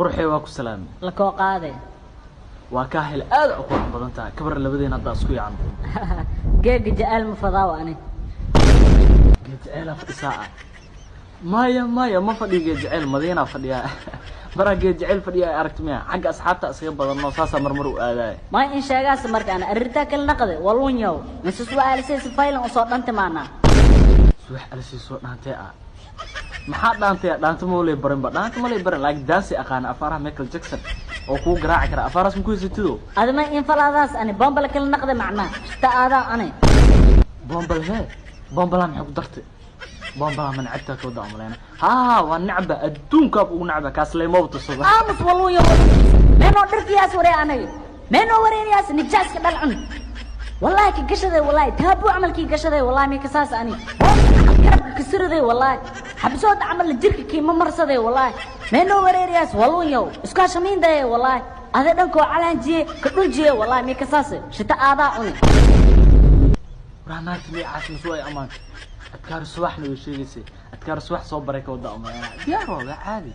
روحي واكو سلامي لكو قاده وكاهل aad u qurux badan tahay kabar labadeena hadda isku yacan geega jacayl ma fadaaw ani jacayl afkisaa maya ma fadhiga jacayl madiina fadhiya baraga jacayl fadhiya aragtimiya xagga asxaabta isaga badan oo saasa marmar u aaday ma in sheegaas markaan arinta kala naqday walun yow mise su'aalisay si faylan oo soo dhantay maana su'aalisay soo dhantay maxaa dhaantay moolay baran ba dhaantay moolay baran laakiin daansi aqaan afaraha Michael Jackson oo ku garaaci kara afaraas ku heysatido adama in falaadaas ani bombal kala naqday macna taada ani bombala maxay ku dartay bombala man cabta ka wada amaleena waa nacba adduunka ugu nacba kaas leemow tusada aamus waluu yow meeno dharkiyaas waree anaga meeno wareeriyaas nijaaska dhalcun والله كقشده والله تابو عمل كي قشده والله مي كساس اني كسرده والله حبسود عمل جيرك كي ما مرسده والله مينو وريرياس والله يو اسكا شمين ده والله هذا دنكو علانجي كدنجي والله مي كساس شتا ادا اني رانات لي عاش شوي امان اذكار الصباح لو شيغيسي اذكار الصباح صوب بركه ودا امان يا روح عادي